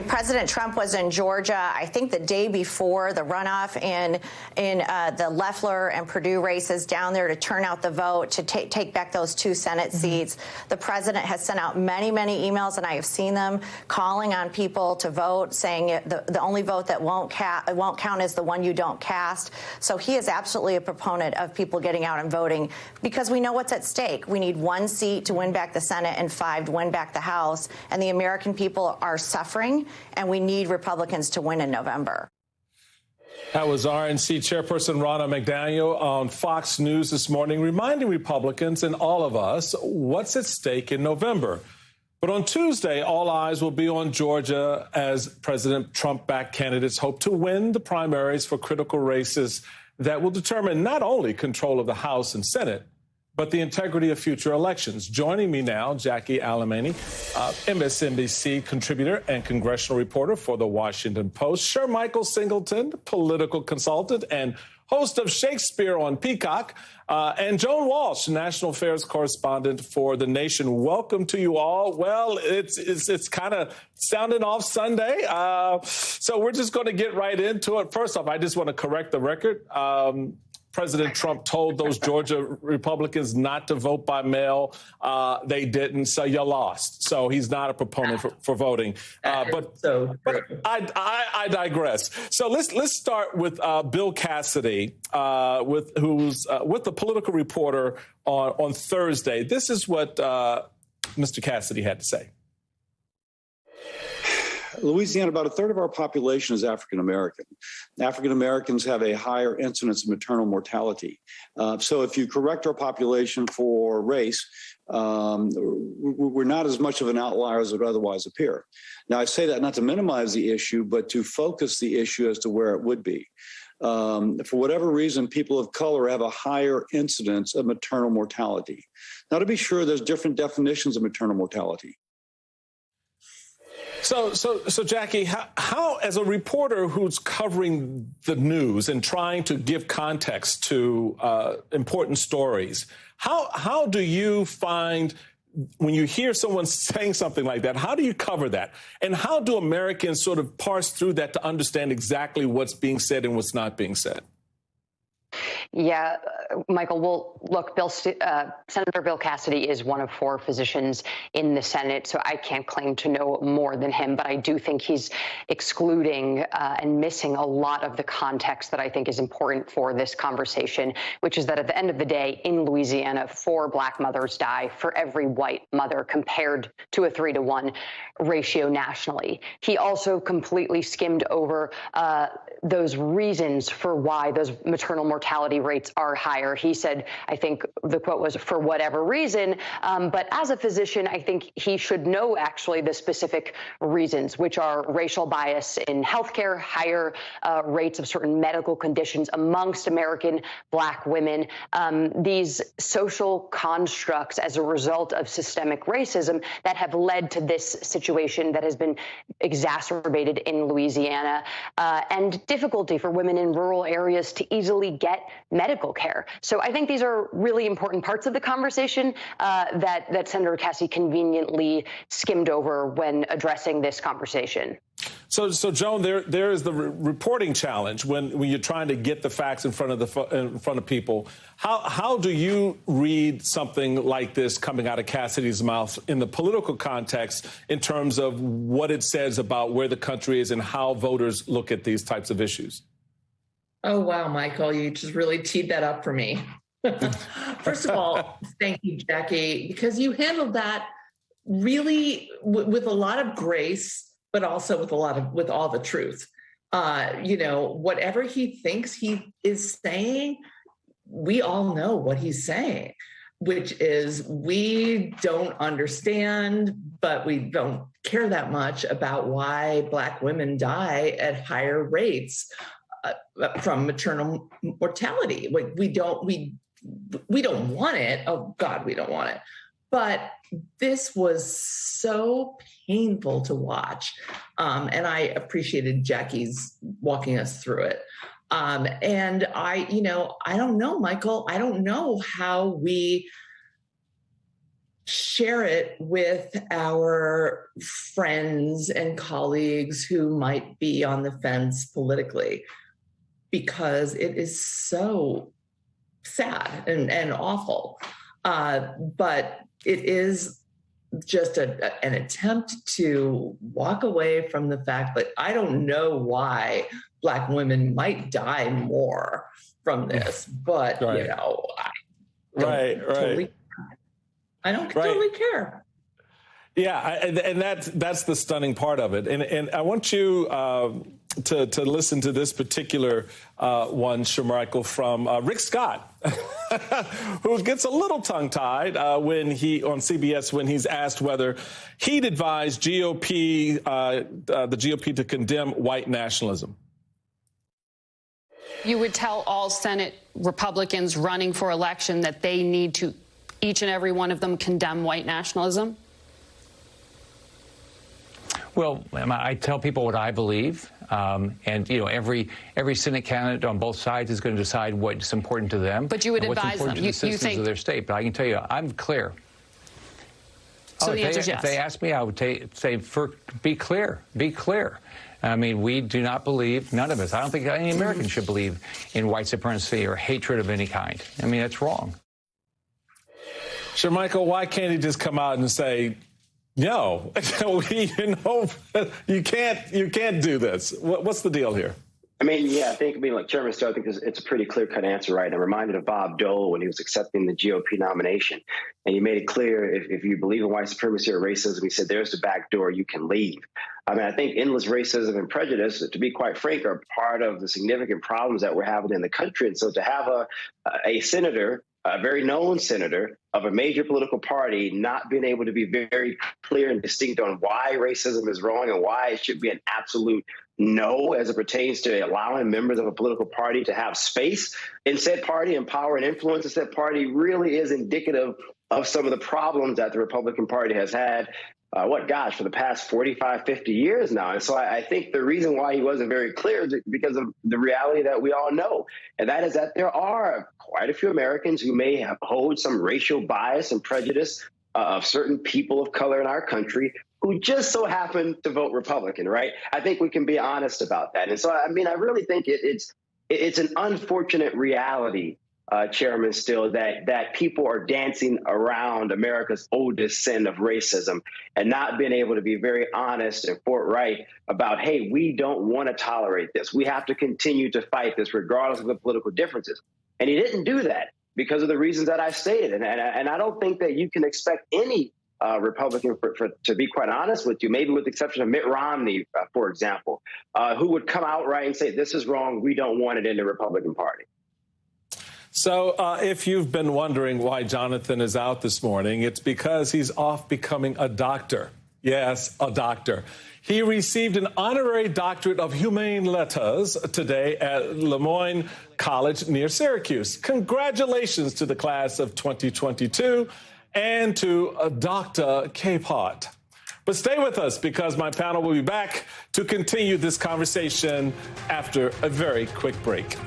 President Trump was in Georgia, I think the day before the runoff in the Loeffler and Perdue races down there to turn out the vote, to take back those 2 Senate seats. The president has sent out many, many emails, and I have seen them calling on people to vote, saying the only vote that won't count is the one you don't cast. So he is absolutely a proponent of people getting out and voting because we know what's at stake. We need 1 seat to win back the Senate and 5 to win back the House, and the American people are suffering. And we need Republicans to win in November. That was RNC Chairperson Ronna McDaniel on Fox News this morning, reminding Republicans and all of us what's at stake in November. But on Tuesday, all eyes will be on Georgia as President Trump-backed candidates hope to win the primaries for critical races that will determine not only control of the House and Senate, but the integrity of future elections. Joining me now, Jackie Alemany, MSNBC contributor and congressional reporter for The Washington Post. Sir Michael Singleton, political consultant and host of Shakespeare on Peacock. And Joan Walsh, national affairs correspondent for The Nation. Welcome to you all. Well, it's kind of sounding off Sunday. So we're just going to get right into it. First off, I just want to correct the record. President Trump told those Georgia Republicans not to vote by mail. They didn't, so you lost. So he's not a proponent for voting. But I digress. So let's start with Bill Cassidy, who's with the political reporter on Thursday. This is what Mr. Cassidy had to say. Louisiana, about a third of our population is African American. African Americans have a higher incidence of maternal mortality. So if you correct our population for race, we're not as much of an outlier as it would otherwise appear. Now, I say that not to minimize the issue, but to focus the issue as to where it would be. For whatever reason, people of color have a higher incidence of maternal mortality. Now, to be sure, there's different definitions of maternal mortality. So Jackie, how, as a reporter who's covering the news and trying to give context to important stories, how do you find when you hear someone saying something like that, how do you cover that? And how do Americans sort of parse through that to understand exactly what's being said and what's not being said? Yeah, Michael, well, look, Senator Bill Cassidy is one of 4 physicians in the Senate, so I can't claim to know more than him, but I do think he's excluding and missing a lot of the context that I think is important for this conversation, which is that at the end of the day, in Louisiana, 4 Black mothers die for every white mother compared to a 3-to-1 ratio nationally. He also completely skimmed over those reasons for why those maternal mortality rates are higher. He said, I think the quote was, for whatever reason. But as a physician, I think he should know actually the specific reasons, which are racial bias in healthcare, higher rates of certain medical conditions amongst American Black women, these social constructs as a result of systemic racism that have led to this situation that has been exacerbated in Louisiana, and difficulty for women in rural areas to easily get medical care. So I think these are really important parts of the conversation that Senator Cassidy conveniently skimmed over when addressing this conversation. So Joan, there is the reporting challenge when you're trying to get the facts in front of people. How do you read something like this coming out of Cassidy's mouth in the political context in terms of what it says about where the country is and how voters look at these types of issues? Oh, wow, Michael, you just really teed that up for me. First of all, thank you, Jackie, because you handled that really with a lot of grace, but also with all the truth. Whatever he thinks he is saying, we all know what he's saying, which is we don't understand, but we don't care that much about why Black women die at higher rates from maternal mortality. We don't want it. Oh God, we don't want it. But this was so painful to watch. And I appreciated Jackie's walking us through it. And I don't know, Michael, I don't know how we share it with our friends and colleagues who might be on the fence politically, because it is so sad and awful. But it is just an attempt to walk away from the fact that I don't know why Black women might die more from this, but right. you know, I don't totally care. Yeah, and that's the stunning part of it. And I want you to listen to this particular one, Michael, from Rick Scott, who gets a little tongue-tied when on CBS when he's asked whether he'd advise the GOP to condemn white nationalism. You would tell all Senate Republicans running for election that they need to, each and every one of them, condemn white nationalism? Well, I tell people what I believe, and you know, every Senate candidate on both sides is going to decide what's important to them. But you would advise them. To the citizens of their state. But I can tell you, I'm clear. So the answer is yes. If they asked me, I would say, be clear, be clear. I mean, we do not believe, none of us, I don't think any American should believe in white supremacy or hatred of any kind. I mean, that's wrong. Sure, Michael, why can't he just come out and say, no, you can't do this? What's the deal here? I mean, yeah, like Chairman Steele, I think it's a pretty clear-cut answer, right? I'm reminded of Bob Dole when he was accepting the GOP nomination. And he made it clear, if you believe in white supremacy or racism, he said, there's the back door, you can leave. I mean, I think endless racism and prejudice, to be quite frank, are part of the significant problems that we're having in the country. And so to have a senator, a very known senator of a major political party, not being able to be very clear and distinct on why racism is wrong and why it should be an absolute no as it pertains to allowing members of a political party to have space in said party and power and influence in said party really is indicative of some of the problems that the Republican Party has had, for the past 45, 50 years now. And so I think the reason why he wasn't very clear is because of the reality that we all know, and that is that there are quite a few Americans who may hold some racial bias and prejudice of certain people of color in our country who just so happen to vote Republican, right? I think we can be honest about that. And so, I mean, I really think it's an unfortunate reality, Chairman Steele, that people are dancing around America's oldest sin of racism and not being able to be very honest and forthright about, hey, we don't want to tolerate this. We have to continue to fight this regardless of the political differences. And he didn't do that because of the reasons that I stated. And I don't think that you can expect any Republican, to be quite honest with you, maybe with the exception of Mitt Romney, for example, who would come outright and say, this is wrong, we don't want it in the Republican Party. So if you've been wondering why Jonathan is out this morning, it's because he's off becoming a doctor. Yes, a doctor. He received an honorary doctorate of humane letters today at Le Moyne College near Syracuse. Congratulations to the class of 2022 and to Dr. Capehart. But stay with us because my panel will be back to continue this conversation after a very quick break.